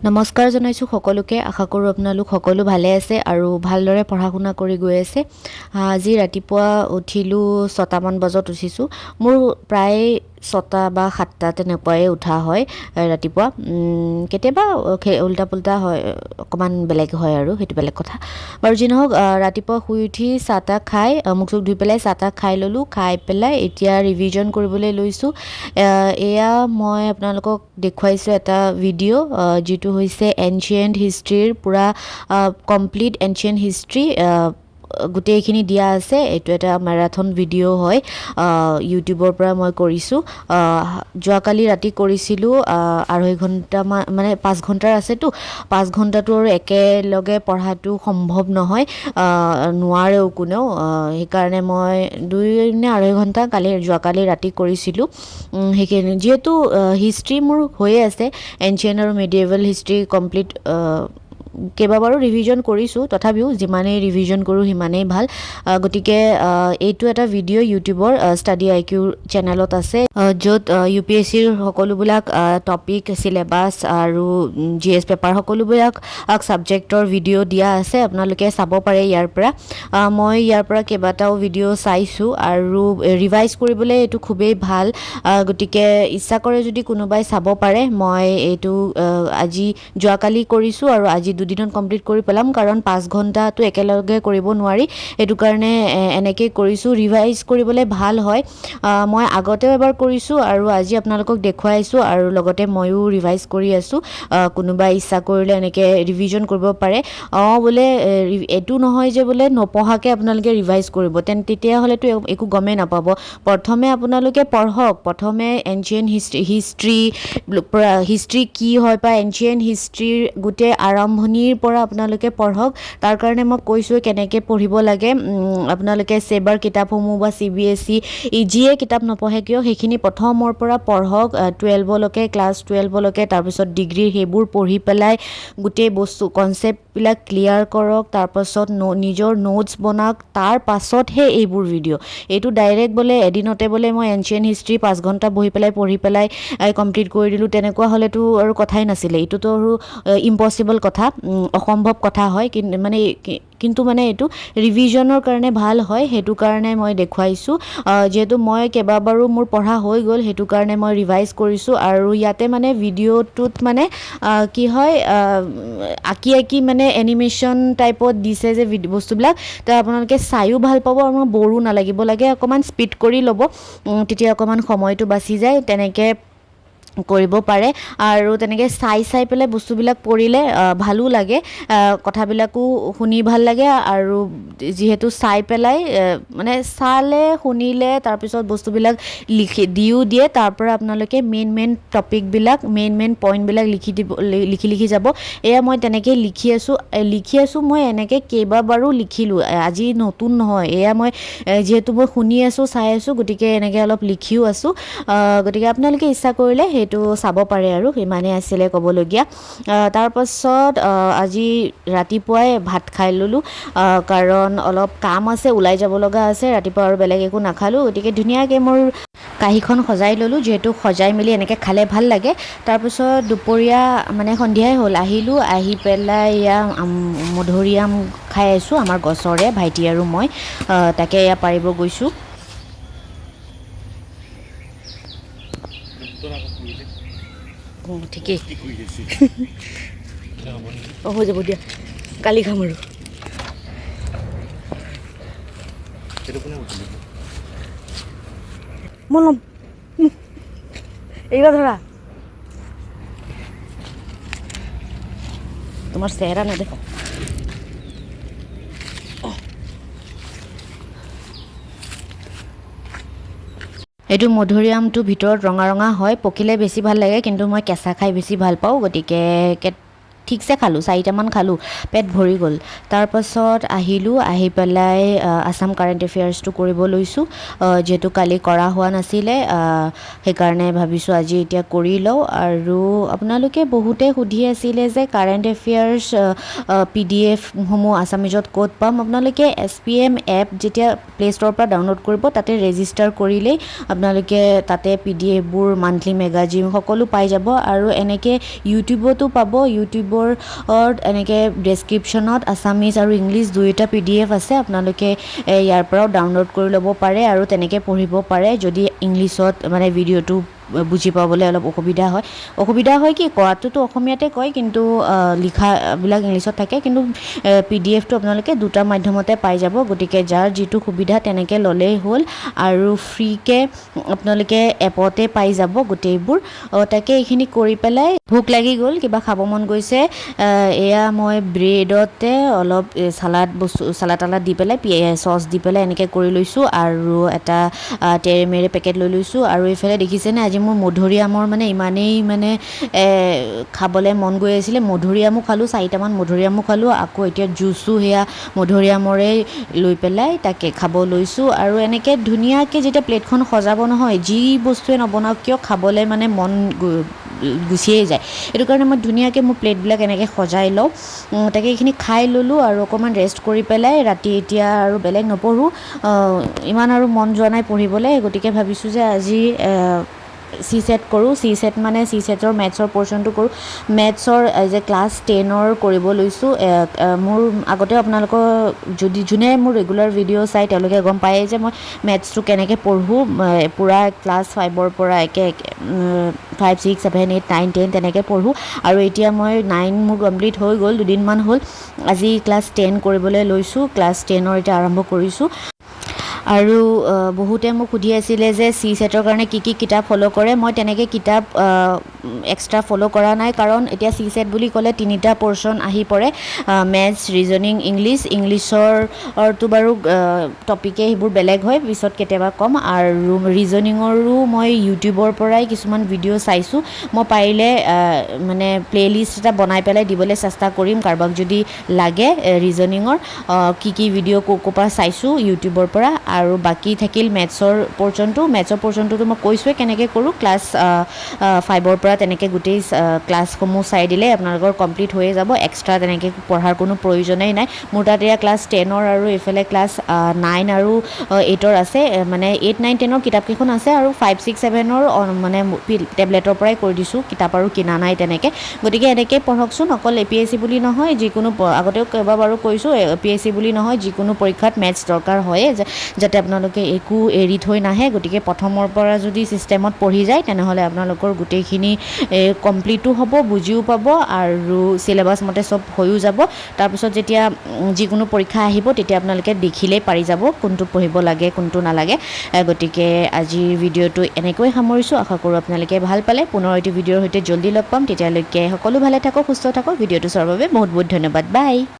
নমস্কাৰ জনাইছোঁ সকলোকে। আশা কৰোঁ আপোনালোক সকলো ভালে আছে আৰু ভালদৰে পঢ়া শুনা কৰি গৈ আছে। আজি ৰাতিপুৱা উঠিলোঁ 6টামান বজাত উঠিছোঁ। মোৰ প্ৰায় 6টা বা 7টা তেনেকুৱাই উঠা হয় ৰাতিপুৱা। কেতিয়াবা উল্টা পুল্টা হয়, অকণমান বেলেগ হয় আৰু সেইটো বেলেগ কথা। বাৰু যি নহওক, ৰাতিপুৱা শুই উঠি চাহ তাহ খাই মুখ চুখ ধুই পেলাই চাহ তাহ খাই ল'লোঁ। খাই পেলাই এতিয়া ৰিভিজন কৰিবলৈ লৈছোঁ। এয়া মই আপোনালোকক দেখুৱাইছোঁ এটা ভিডিঅ' যিটো হৈছে এনচিয়েণ্ট হিষ্ট্ৰীৰ পূৰা কমপ্লিট এনচিয়েণ্ট হিষ্ট্ৰী গোটেইখিনি দিয়া আছে। এইটো এটা মেৰাথন ভিডিঅ' হয়, ইউটিউবৰ পৰা মই কৰিছোঁ। যোৱাকালি ৰাতি কৰিছিলোঁ 2.5 ঘণ্টামান, মানে 5 ঘণ্টাৰ আছেতো। 5 ঘণ্টাটো আৰু একেলগে পঢ়াটো সম্ভৱ নহয়, নোৱাৰেও কোনেও। সেইকাৰণে মই 2 নে 2.5 ঘণ্টা যোৱাকালি ৰাতি কৰিছিলোঁ। সেইখিনি যিহেতু হিষ্ট্ৰী মোৰ হৈয়ে আছে, এনচিয়েণ্ট আৰু মিডিয়েভেল হিষ্ট্ৰী কমপ্লিট কেইবাবাৰো ৰিভিজন কৰিছোঁ, তথাপিও যিমানেই ৰিভিজন কৰোঁ সিমানেই ভাল। গতিকে এইটো এটা ভিডিঅ' ইউটিউবৰ ষ্টাডি আই কিউ চেনেলত আছে, য'ত UPSCৰ সকলোবিলাক টপিক, চিলেবাছ আৰু GS পেপাৰ সকলোবিলাক ছাবজেক্টৰ ভিডিঅ' দিয়া আছে। আপোনালোকে চাব পাৰে ইয়াৰ পৰা। মই ইয়াৰ পৰা কেইবাটাও ভিডিঅ' চাইছোঁ আৰু ৰিভাইজ কৰিবলৈ এইটো খুবেই ভাল। গতিকে ইচ্ছা কৰে যদি কোনোবাই চাব পাৰে। মই এইটো যোৱাকালি কৰিছোঁ আৰু আজি 2 দিনত কমপ্লিট কৰি পেলাম, কাৰণ 5 ঘণ্টাটো একেলগে কৰিব নোৱাৰি। সেইটো কাৰণে এনেকৈ কৰিছোঁ, ৰিভাইজ কৰিবলৈ ভাল হয়। মই আগতেও এবাৰ কৰিছোঁ আৰু আজি আপোনালোকক দেখুৱাইছোঁ আৰু লগতে ময়ো ৰিভাইজ কৰি আছোঁ। কোনোবাই ইচ্ছা কৰিলে এনেকৈ ৰিভিজন কৰিব পাৰে। বোলে এইটো নহয় যে বোলে নপঢ়াকৈ আপোনালোকে ৰিভাইজ কৰিব, তেতিয়াহ'লেতো একো গমেই নাপাব। প্ৰথমে আপোনালোকে পঢ়ক, প্ৰথমে এনচিয়েণ্ট হিষ্ট্ৰী কি হয় বা এনচিয়েণ্ট হিষ্ট্ৰীৰ গোটেই আৰম্ভণিৰ পৰা আপোনালোকে পঢ়ক। তাৰ কাৰণে মই কৈছোঁ কেনেকৈ পঢ়িব লাগে। আপোনালোকে ছেবাৰ কিতাপসমূহ বা CBSE যিয়ে কিতাপ নপঢ়ে কিয় সেইখিনি প্ৰথমৰ পৰা পঢ়ক, 12লৈকে, ক্লাছ 12লৈকে। তাৰপিছত ডিগ্ৰীৰ সেইবোৰ পঢ়ি পেলাই গোটেই বস্তু কনচেপ্টবিলাক ক্লিয়াৰ কৰক। তাৰপাছত নিজৰ নোটছ বনাওক, তাৰ পাছতহে এইবোৰ ভিডিঅ'। এইটো ডাইৰেক্ট বোলে এদিনতে বোলে মই এনচিয়েণ্ট হিষ্ট্ৰী 5 ঘণ্টা পঢ়ি পেলাই কমপ্লিট কৰি দিলোঁ, তেনেকুৱা হ'লেতো আৰু কথাই নাছিলে। এইটোতো আৰু ইম্পচিবল কথা, অসম্ভৱ কথা হয়। কিন্তু এইটো ৰিভিজনৰ কাৰণে ভাল হয়, সেইটো কাৰণে মই দেখুৱাইছোঁ। যিহেতু মই কেইবাবাৰো মোৰ পঢ়া হৈ গ'ল, সেইটো কাৰণে মই ৰিভাইজ কৰিছোঁ। আৰু ইয়াতে ভিডিঅ'টোত কি হয়, আঁকি এনিমেশ্যন টাইপত দিছে যে বস্তুবিলাক, তো আপোনালোকে চায়ো ভাল পাব আৰু বৰো নালাগিব। লাগে অকণমান স্পীড কৰি ল'ব, তেতিয়া অকণমান সময়টো বাচি যায়। তেনেকৈ কৰিব পাৰে আৰু তেনেকৈ চাই পেলাই বস্তুবিলাক পঢ়িলে ভালো লাগে, কথাবিলাকো শুনি ভাল লাগে। আৰু যিহেতু চাই পেলাই চালে, শুনিলে, তাৰপিছত বস্তুবিলাক দিও দিয়ে, তাৰ পৰা আপোনালোকে মেইন টপিকবিলাক, মেইন পইণ্টবিলাক লিখি যাব। এয়া মই তেনেকৈ লিখি আছোঁ। মই এনেকৈ কেইবাবাৰো লিখিলোঁ, আজি নতুন নহয়। এয়া মই যিহেতু মই শুনি আছোঁ, চাই আছোঁ, গতিকে এনেকৈ অলপ লিখিও আছোঁ। গতিকে আপোনালোকে ইচ্ছা কৰিলে সেইটো চাব পাৰে আৰু সিমানেই আছিলে ক'বলগীয়া। তাৰপাছত আজি ৰাতিপুৱাই ভাত খাই ল'লোঁ, কাৰণ অলপ কাম আছে, ওলাই যাব লগা আছে। ৰাতিপুৱা আৰু বেলেগ একো নাখালোঁ, গতিকে ধুনীয়াকৈ মোৰ কাঁহীখন সজাই ল'লোঁ। যিহেতু সজাই মেলি এনেকৈ খালে ভাল লাগে। তাৰপিছত দুপৰীয়া সন্ধিয়াই হ'ল, আহি পেলাই এয়া মধুৰিআম খাই আছোঁ, আমাৰ গছৰে, ভাইটি আৰু মই। তাকে এয়া পাৰিব গৈছোঁ। ঠিকেই হৈ যাব দিয়া, কালি খাম আৰু। মই ল'ম, এইবাৰ ধৰা, তোমাৰ চেহেৰা নেদেখাওঁ। এইটো মধুৰিআমটো ভিতৰত ৰঙা ৰঙা হয়, পকিলে বেছি ভাল লাগে, কিন্তু মই কেঁচা খাই বেছি ভাল পাওঁ। গতিকে ঠিকছে খালোঁ, 4টামান খালোঁ, পেট ভৰি গ'ল। তাৰপাছত আহিলোঁ, আহি পেলাই আছাম কাৰেণ্ট এফেয়াৰ্ছটো কৰিব লৈছোঁ। যিহেতু কালি কৰা হোৱা নাছিলে, সেইকাৰণে ভাবিছোঁ আজি এতিয়া কৰি লওঁ। আৰু আপোনালোকে বহুতে সুধি আছিলে যে কাৰেণ্ট এফেয়াৰ্ছ PDF-সমূহ আছামিজত ক'ত পাম। আপোনালোকে SPM এপ যেতিয়া প্লে ষ্ট'ৰৰ পৰা ডাউনলোড কৰিব, তাতে ৰেজিষ্টাৰ কৰিলেই আপোনালোকে তাতে PDF-বোৰ, মান্থলি মেগাজিন সকলো পাই যাব। আৰু এনেকৈ ইউটিউবতো পাব। ইউটিউবৰ এনেকৈ ডেছক্ৰিপশ্যনত আছামিজ আৰু ইংলিছ দুয়োটা PDF আছে, আপোনালোকে ইয়াৰ পৰাও ডাউনলোড কৰি ল'ব পাৰে আৰু তেনেকৈ পঢ়িব পাৰে। যদি ইংলিছত মানে ভিডিঅ'টো বুজি পাবলৈ অলপ অসুবিধা হয় কি, কোৱাটোতো অসমীয়াতে কয়, কিন্তু লিখাবিলাক ইংলিছত থাকে। কিন্তু PDF-টো আপোনালোকে দুটা মাধ্যমতে পাই যাব। গতিকে যাৰ যিটো সুবিধা তেনেকৈ ল'লেই হ'ল। আৰু ফ্ৰীকৈ আপোনালোকে এপতে পাই যাব গোটেইবোৰ। তাকে এইখিনি কৰি পেলাই ভোক লাগি গ'ল, কিবা খাব মন গৈছে। এয়া মই ব্ৰেডতে অলপ চালাড দি পেলাই চচ দি পেলাই এনেকৈ কৰি লৈছোঁ। আৰু এটা তেৰেমেৰে পেকেট লৈ লৈছোঁ। আৰু এইফালে দেখিছেনে, আজি মোৰ মধুৰিআমৰ মানে ইমানেই মানে খাবলৈ মন গৈ আছিলে। মধুৰিআমো খালোঁ, 4টামান মধুৰিআমো খালোঁ। আকৌ এতিয়া জুচো সেয়া মধুৰিআমৰে লৈ পেলাই তাকে খাব লৈছোঁ। আৰু এনেকৈ ধুনীয়াকৈ যেতিয়া প্লেটখন সজাব নহয়, যি বস্তুৱে নবনাওক কিয় খাবলৈ মানে মন গুচিয়ে যায়। সেইটো কাৰণে মই ধুনীয়াকৈ মোৰ প্লেটবিলাক এনেকৈ সজাই লওঁ। তাকে এইখিনি খাই ল'লোঁ আৰু অকণমান ৰেষ্ট কৰি পেলাই ৰাতি এতিয়া আৰু বেলেগ নপঢ়োঁ। ইমান আৰু মন যোৱা নাই পঢ়িবলৈ, গতিকে ভাবিছোঁ যে আজি C-SET কৰোঁ। C-SET মানে C-SETৰ মেথছৰ পৰ্শ্যনটো কৰোঁ। মেথছৰ যে ক্লাছ 10ৰ কৰিব লৈছোঁ। মোৰ আগতে আপোনালোকৰ যোনে মোৰ ৰেগুলাৰ ভিডিঅ' চাই তেওঁলোকে গম পায়ে যে মই মেথছটো কেনেকৈ পঢ়োঁ, পূৰা ক্লাছ 5ৰ পৰা 5, 6, 7, 8, 9, 10 তেনেকৈ পঢ়োঁ। আৰু এতিয়া মই 9 মোৰ কমপ্লিট হৈ গ'ল, দুদিনমান হ'ল। আজি ক্লাছ 10 কৰিবলৈ লৈছোঁ। ক্লাছ 10ৰ এতিয়া আৰম্ভ কৰিছোঁ। আৰু বহুতে মোক সুধি আছিলে যে C-SETৰ কাৰণে কি কিতাপ ফ'ল' কৰে। মই তেনেকৈ কিতাপ এক্সট্ৰা ফ'ল' কৰা নাই, কাৰণ এতিয়া C-SET বুলি ক'লে 3টা পৰ্শ্যন আহি পৰে, মেথছ, ৰিজনিং, ইংলিছৰটো বাৰু টপিকে সেইবোৰ বেলেগ হয়, পিছত কেতিয়াবা ক'ম। আৰু ৰিজনিঙৰো মই ইউটিউবৰ পৰাই কিছুমান ভিডিঅ' চাইছোঁ। মই পাৰিলে মানে প্লে'লিষ্ট এটা বনাই পেলাই দিবলৈ চেষ্টা কৰিম, কাৰোবাক যদি লাগে ৰিজনিঙৰ কি ভিডিঅ' ক'ৰ পৰা চাইছোঁ ইউটিউবৰ পৰা। আৰু বাকী থাকিল মেথছৰ পৰ্শ্যনটোতো মই কৈছোঁৱে কেনেকৈ কৰোঁ। ক্লাছ 5ৰ পৰা তেনেকৈ গোটেই ক্লাছসমূহ চাই দিলে আপোনালোকৰ কমপ্লিট হৈয়ে যাব। এক্সট্ৰা তেনেকৈ পঢ়াৰ কোনো প্ৰয়োজনেই নাই। মোৰ তাত এয়া ক্লাছ 10ৰ আৰু এইফালে ক্লাছ 9 আৰু 8ৰ আছে। মানে 8, 9, 10ৰ কিতাপকেইখন আছে, আৰু 5, 6, 7ৰ মানে টেবলেটৰ পৰাই কৰি দিছোঁ, কিতাপ আৰু কিনা নাই তেনেকৈ। গতিকে এনেকৈ পঢ়কচোন। অকল APSC বুলি নহয়, যিকোনো আগতেও কেইবাবাৰো কৈছোঁ, APSC বুলি নহয়, যিকোনো পৰীক্ষাত মেথছ দৰকাৰ হয়ে, যাতে আপোনালোকে একো এৰি থৈ নাহে। গতিকে প্ৰথমৰ পৰা যদি ছিষ্টেমত পঢ়ি যায়, তেনেহ'লে আপোনালোকৰ গোটেইখিনি কমপ্লিটো হ'ব, বুজিও পাব, আৰু চিলেবাছ মতে চব হৈও যাব। তাৰপিছত যেতিয়া যিকোনো পৰীক্ষা আহিব, তেতিয়া আপোনালোকে দেখিলেই পাৰি যাব কোনটো পঢ়িব লাগে, কোনটো নালাগে। গতিকে আজিৰ ভিডিঅ'টো এনেকৈ সামৰিছোঁ। আশা কৰোঁ আপোনালোকে ভাল পালে। পুনৰ এটি ভিডিঅ'ৰ সৈতে জল্দি লগ পাম। তেতিয়ালৈকে সকলো ভালে থাকক, সুস্থ থাকক। ভিডিঅ'টো চোৱাৰ বাবে বহুত বহুত ধন্যবাদ। বাই।